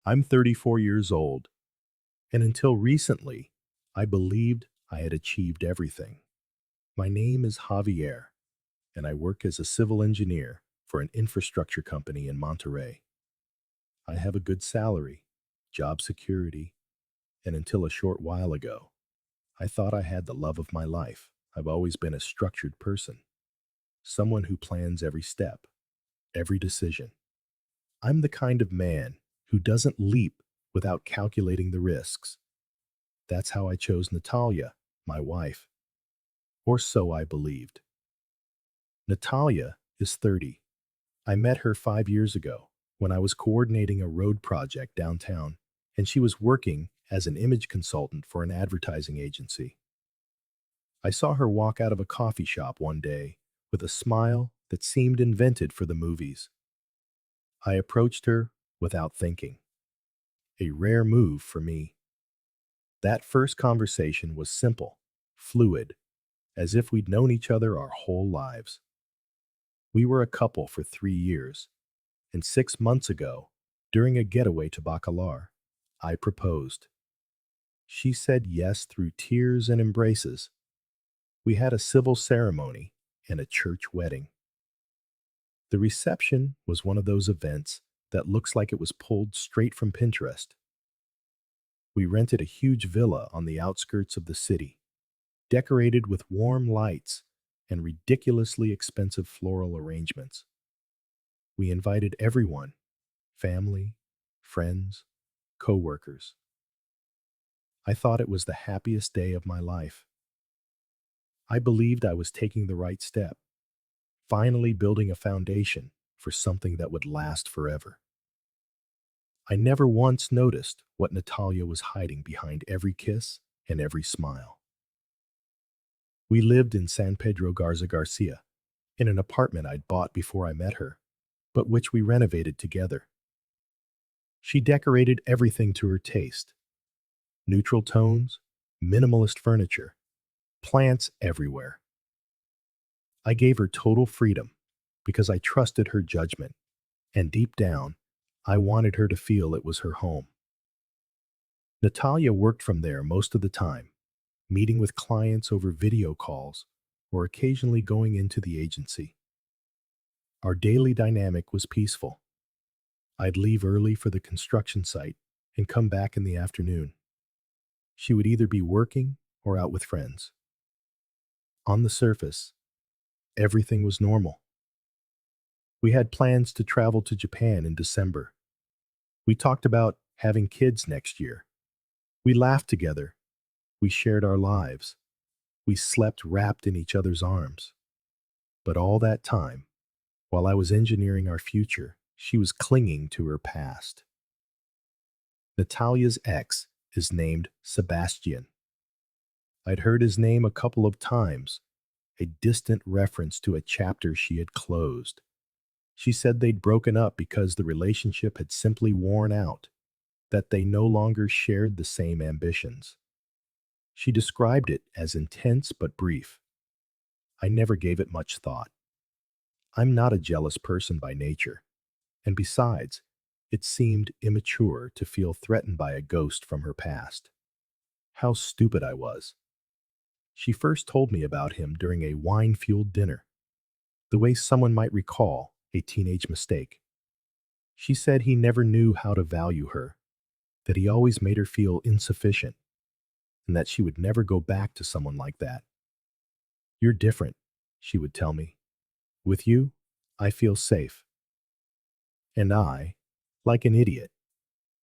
I'm 34 years old, and until recently, I believed I had achieved everything. My name is Javier, and I work as a civil engineer for an infrastructure company in Monterrey. I have a good salary, job security, and until a short while ago, I thought I had the love of my life. I've always been a structured person, someone who plans every step, every decision. I'm the kind of man who doesn't leap without calculating the risks. That's how I chose Natalia, my wife, or so I believed. Natalia is 30. I met her 5 years ago when I was coordinating a road project downtown, and she was working as an image consultant for an advertising agency. I saw her walk out of a coffee shop one day with a smile that seemed invented for the movies. I approached her without thinking, a rare move for me. That first conversation was simple, fluid, as if we'd known each other our whole lives. We were a couple for 3 years, and 6 months ago, during a getaway to Bacalar, I proposed. She said yes through tears and embraces. We had a civil ceremony and a church wedding. The reception was one of those events that looks like it was pulled straight from Pinterest. We rented a huge villa on the outskirts of the city, decorated with warm lights and ridiculously expensive floral arrangements. We invited everyone, family, friends, coworkers. I thought it was the happiest day of my life. I believed I was taking the right step, finally building a foundation for something that would last forever. I never once noticed what Natalia was hiding behind every kiss and every smile. We lived in San Pedro Garza Garcia, in an apartment I'd bought before I met her, but which we renovated together. She decorated everything to her taste: neutral tones, minimalist furniture, plants everywhere. I gave her total freedom because I trusted her judgment, and deep down, I wanted her to feel it was her home. Natalia worked from there most of the time, meeting with clients over video calls or occasionally going into the agency. Our daily dynamic was peaceful. I'd leave early for the construction site and come back in the afternoon. She would either be working or out with friends. On the surface, everything was normal. We had plans to travel to Japan in December. We talked about having kids next year. We laughed together. We shared our lives. We slept wrapped in each other's arms. But all that time, while I was engineering our future, she was clinging to her past. Natalia's ex is named Sebastian. I'd heard his name a couple of times, a distant reference to a chapter she had closed. She said they'd broken up because the relationship had simply worn out, that they no longer shared the same ambitions. She described it as intense but brief. I never gave it much thought. I'm not a jealous person by nature, and besides, it seemed immature to feel threatened by a ghost from her past. How stupid I was. She first told me about him during a wine-fueled dinner, the way someone might recall a teenage mistake. She said he never knew how to value her, that he always made her feel insufficient, and that she would never go back to someone like that. "You're different," she would tell me. "With you, I feel safe." And I, like an idiot,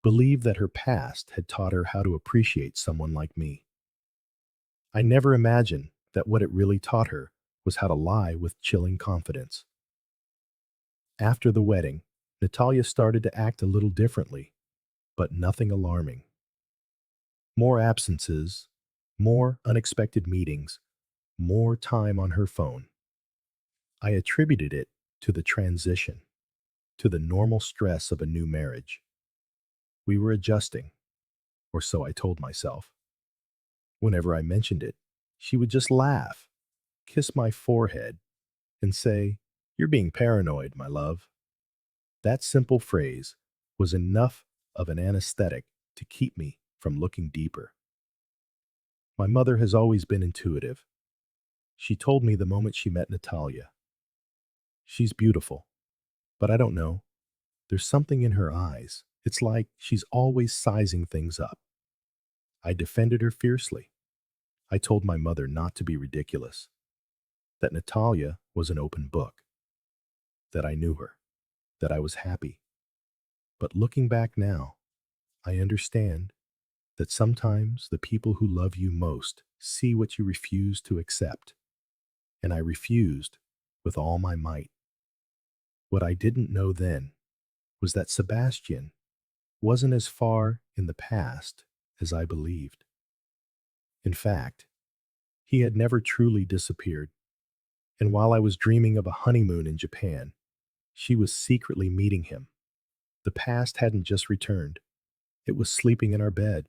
believed that her past had taught her how to appreciate someone like me. I never imagined that what it really taught her was how to lie with chilling confidence. After the wedding, Natalia started to act a little differently, but nothing alarming. More absences, more unexpected meetings, more time on her phone. I attributed it to the transition, to the normal stress of a new marriage. We were adjusting, or so I told myself. Whenever I mentioned it, she would just laugh, kiss my forehead, and say, "You're being paranoid, my love." That simple phrase was enough of an anesthetic to keep me from looking deeper. My mother has always been intuitive. She told me the moment she met Natalia. She's beautiful, but I don't know. There's something in her eyes. It's like she's always sizing things up. I defended her fiercely. I told my mother not to be ridiculous, that Natalia was an open book, that I knew her, that I was happy. But looking back now, I understand that sometimes the people who love you most see what you refuse to accept. And I refused with all my might. What I didn't know then was that Sebastian wasn't as far in the past as I believed. In fact, he had never truly disappeared. And while I was dreaming of a honeymoon in Japan, she was secretly meeting him. The past hadn't just returned, it was sleeping in our bed.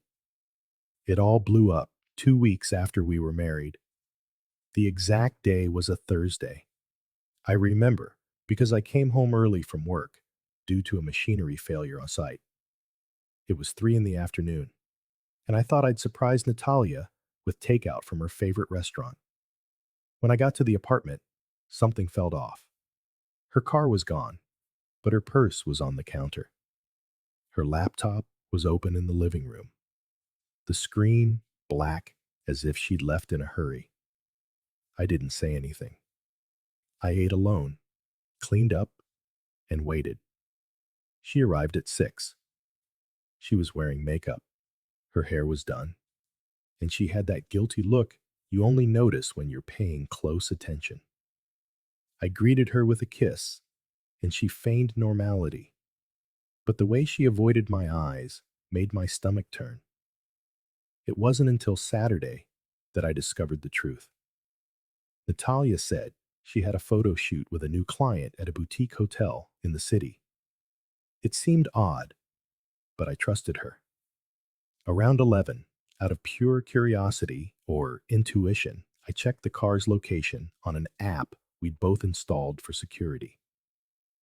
It all blew up 2 weeks after we were married. The exact day was a Thursday. I remember because I came home early from work due to a machinery failure on site. It was 3 in the afternoon, and I thought I'd surprise Natalia with takeout from her favorite restaurant. When I got to the apartment, something felt off. Her car was gone, but her purse was on the counter. Her laptop was open in the living room, the screen black as if she'd left in a hurry. I didn't say anything. I ate alone, cleaned up, and waited. She arrived at 6. She was wearing makeup. Her hair was done, and she had that guilty look you only notice when you're paying close attention. I greeted her with a kiss, and she feigned normality. But the way she avoided my eyes made my stomach turn. It wasn't until Saturday that I discovered the truth. Natalia said she had a photo shoot with a new client at a boutique hotel in the city. It seemed odd, but I trusted her. Around 11, out of pure curiosity or intuition, I checked the car's location on an app we'd both installed for security.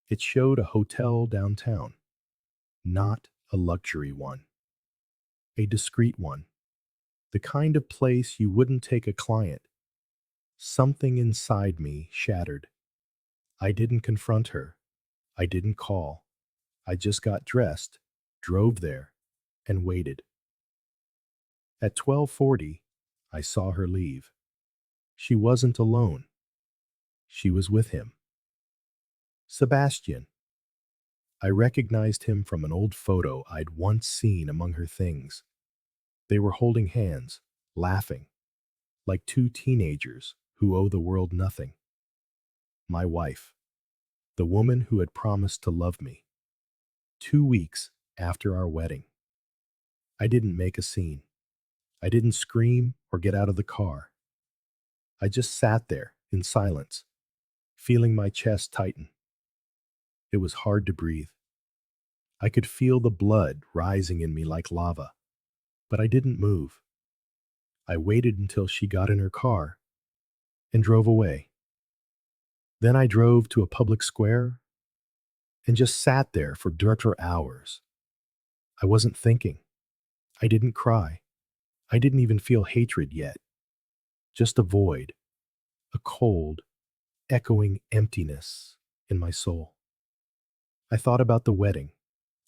It showed a hotel downtown, not a luxury one, a discreet one, the kind of place you wouldn't take a client. Something inside me shattered. I didn't confront her. I didn't call. I just got dressed, drove there, and waited. At 12:40, I saw her leave. She wasn't alone. She was with him. Sebastian. I recognized him from an old photo I'd once seen among her things. They were holding hands, laughing, like two teenagers who owe the world nothing. My wife, the woman who had promised to love me. 2 weeks after our wedding. I didn't make a scene. I didn't scream or get out of the car. I just sat there in silence, feeling my chest tighten. It was hard to breathe. I could feel the blood rising in me like lava, but I didn't move. I waited until she got in her car and drove away. Then I drove to a public square and just sat there for hours. I wasn't thinking. I didn't cry. I didn't even feel hatred yet. Just a void, a cold, echoing emptiness in my soul. I thought about the wedding,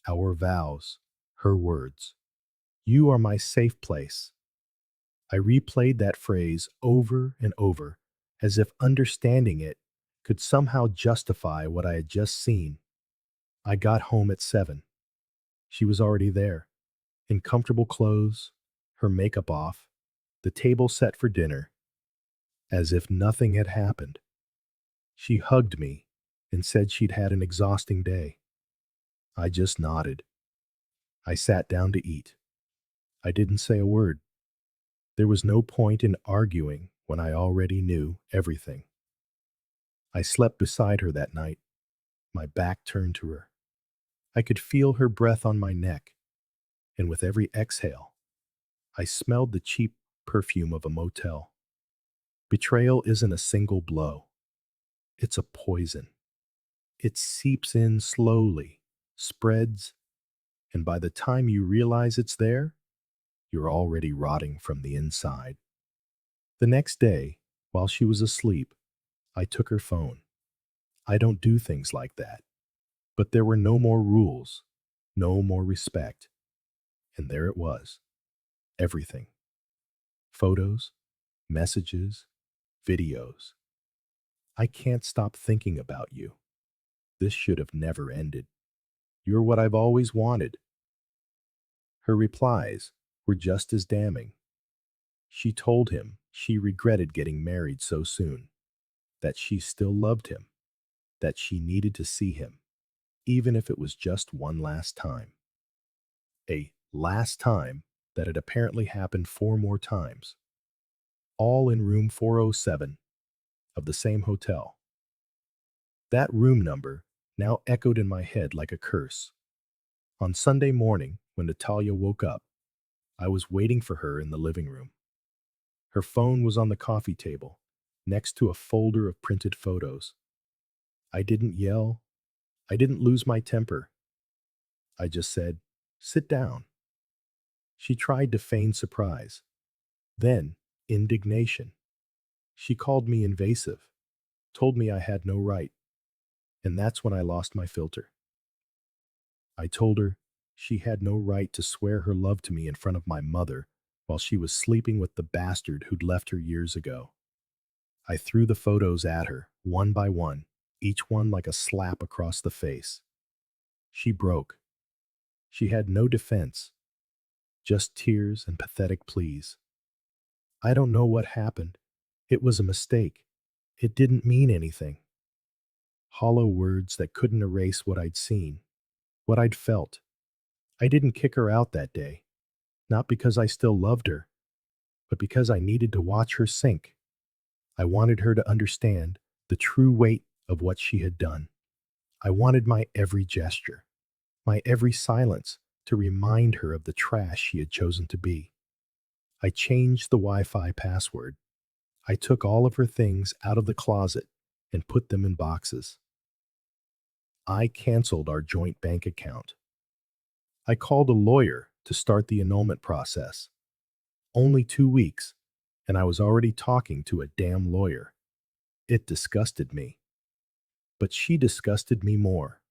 our vows, her words. You are my safe place. I replayed that phrase over and over, as if understanding it could somehow justify what I had just seen. I got home at 7. She was already there, in comfortable clothes, her makeup off, the table set for dinner, as if nothing had happened. She hugged me and said she'd had an exhausting day. I just nodded. I sat down to eat. I didn't say a word. There was no point in arguing when I already knew everything. I slept beside her that night, my back turned to her. I could feel her breath on my neck, and with every exhale, I smelled the cheap perfume of a motel. Betrayal isn't a single blow. It's a poison. It seeps in slowly, spreads, And by the time you realize it's there, you're already rotting from the inside. The next day, while she was asleep, I took her phone. I don't do things like that. But there were no more rules, no more respect. And there it was. Everything. Photos, messages, videos. I can't stop thinking about you. This should have never ended. You're what I've always wanted. Her replies were just as damning. She told him she regretted getting married so soon, that she still loved him, that she needed to see him, even if it was just one last time. A last time that had apparently happened 4 more times, all in room 407 of the same hotel. That room number now echoed in my head like a curse. On Sunday morning, when Natalia woke up, I was waiting for her in the living room. Her phone was on the coffee table, next to a folder of printed photos. I didn't yell. I didn't lose my temper. I just said, "Sit down." She tried to feign surprise, then indignation. She called me invasive, told me I had no right, and that's when I lost my filter. I told her she had no right to swear her love to me in front of my mother while she was sleeping with the bastard who'd left her years ago. I threw the photos at her, one by one, each one like a slap across the face. She broke. She had no defense, just tears and pathetic pleas. I don't know what happened. It was a mistake. It didn't mean anything. Hollow words that couldn't erase what I'd seen, what I'd felt. I didn't kick her out that day, not because I still loved her, but because I needed to watch her sink. I wanted her to understand the true weight of what she had done. I wanted my every gesture, my every silence, to remind her of the trash she had chosen to be. I changed the Wi-Fi password. I took all of her things out of the closet and put them in boxes. I canceled our joint bank account. I called a lawyer to start the annulment process. Only 2 weeks, and I was already talking to a damn lawyer. It disgusted me. But she disgusted me more,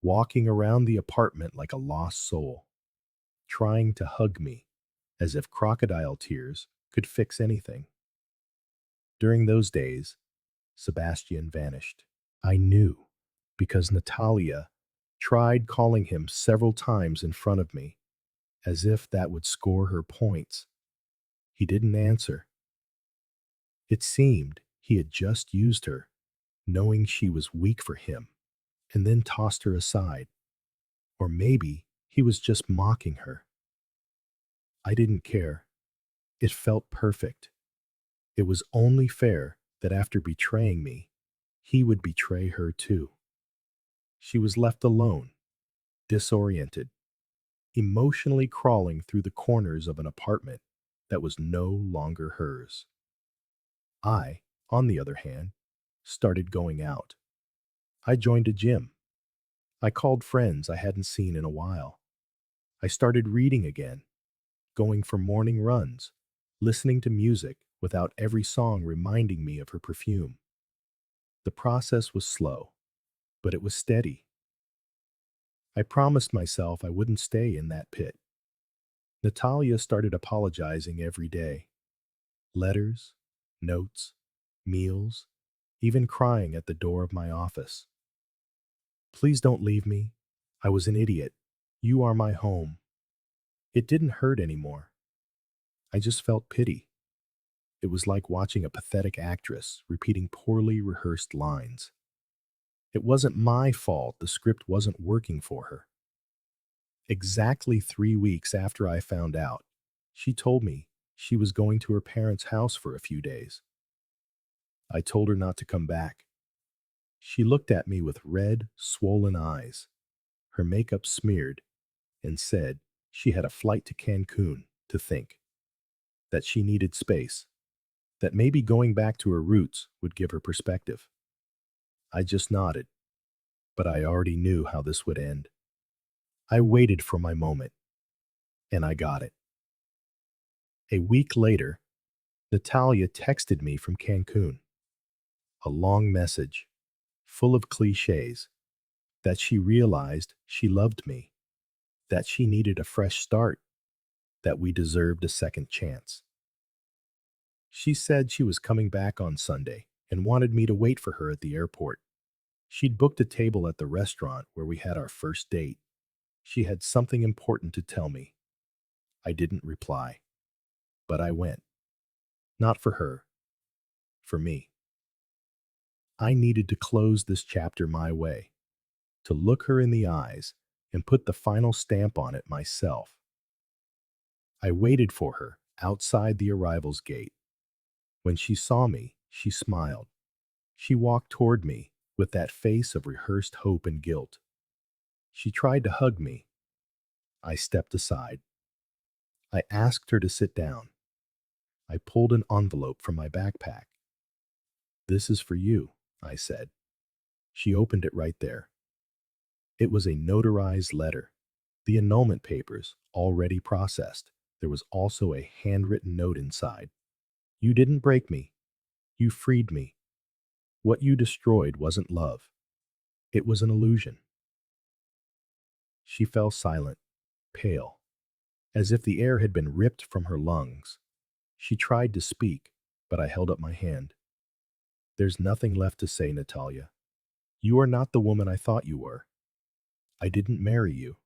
walking around the apartment like a lost soul, trying to hug me, as if crocodile tears could fix anything. During those days, Sebastian vanished. I knew, because Natalia tried calling him several times in front of me, as if that would score her points. He didn't answer. It seemed he had just used her, knowing she was weak for him, and then tossed her aside. Or maybe he was just mocking her. I didn't care. It felt perfect. It was only fair that after betraying me, he would betray her too. She was left alone, disoriented, emotionally crawling through the corners of an apartment that was no longer hers. I, on the other hand, started going out. I joined a gym. I called friends I hadn't seen in a while. I started reading again, going for morning runs, listening to music without every song reminding me of her perfume. The process was slow, but it was steady. I promised myself I wouldn't stay in that pit. Natalia started apologizing every day. Letters, notes, meals, even crying at the door of my office. "Please don't leave me. I was an idiot. You are my home." It didn't hurt anymore. I just felt pity. It was like watching a pathetic actress repeating poorly rehearsed lines. It wasn't my fault the script wasn't working for her. Exactly 3 weeks after I found out, she told me she was going to her parents' house for a few days. I told her not to come back. She looked at me with red, swollen eyes, her makeup smeared, and said she had a flight to Cancun to think, that she needed space, that maybe going back to her roots would give her perspective. I just nodded, but I already knew how this would end. I waited for my moment, and I got it. A week later, Natalia texted me from Cancun, a long message full of cliches that she realized she loved me, that she needed a fresh start, that we deserved a second chance. She said she was coming back on Sunday and wanted me to wait for her at the airport. She'd booked a table at the restaurant where we had our first date. She had something important to tell me. I didn't reply, but I went. Not for her, for me. I needed to close this chapter my way, to look her in the eyes and put the final stamp on it myself. I waited for her outside the arrivals gate. When she saw me, she smiled. She walked toward me with that face of rehearsed hope and guilt. She tried to hug me. I stepped aside. I asked her to sit down. I pulled an envelope from my backpack. "This is for you," I said. She opened it right there. It was a notarized letter, the annulment papers already processed. There was also a handwritten note inside. "You didn't break me. You freed me. What you destroyed wasn't love. It was an illusion." She fell silent, pale, as if the air had been ripped from her lungs. She tried to speak, but I held up my hand. "There's nothing left to say, Natalia. You are not the woman I thought you were. I didn't marry you.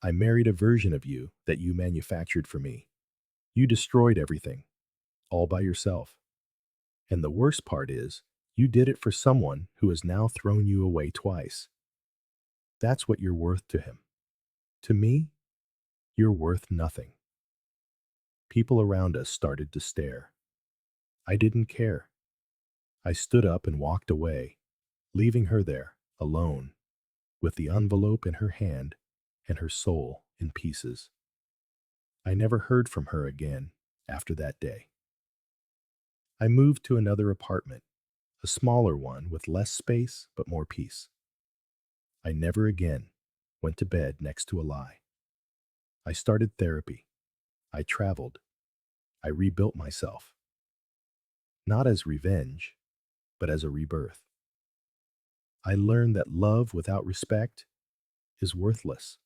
I married a version of you that you manufactured for me. You destroyed everything, all by yourself. And the worst part is, you did it for someone who has now thrown you away twice. That's what you're worth to him. To me, you're worth nothing." People around us started to stare. I didn't care. I stood up and walked away, leaving her there, alone, with the envelope in her hand and her soul in pieces. I never heard from her again after that day. I moved to another apartment, a smaller one with less space but more peace. I never again went to bed next to a lie. I started therapy. I traveled. I rebuilt myself. Not as revenge, but as a rebirth. I learned that love without respect is worthless.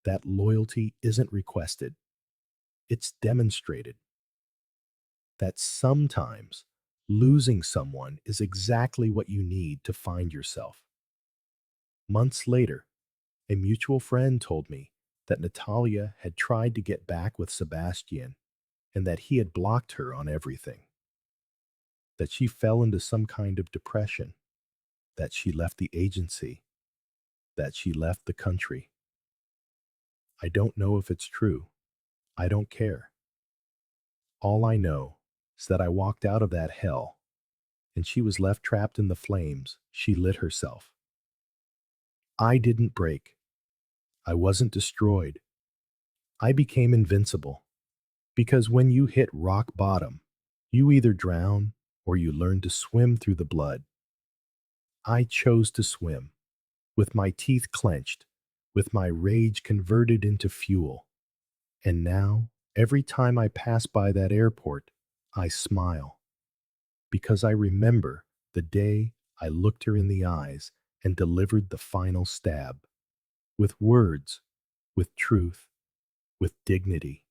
That loyalty isn't requested, it's demonstrated. That sometimes losing someone is exactly what you need to find yourself. Months later, a mutual friend told me that Natalia had tried to get back with Sebastian and that he had blocked her on everything. That she fell into some kind of depression, that she left the agency, that she left the country. I don't know if it's true. I don't care. All I know is that I walked out of that hell and she was left trapped in the flames she lit herself. I didn't break. I wasn't destroyed. I became invincible. Because when you hit rock bottom, you either drown or you learn to swim through the blood. I chose to swim, with my teeth clenched, with my rage converted into fuel. And now, every time I pass by that airport, I smile. Because I remember the day I looked her in the eyes and delivered the final stab. With words, with truth, with dignity.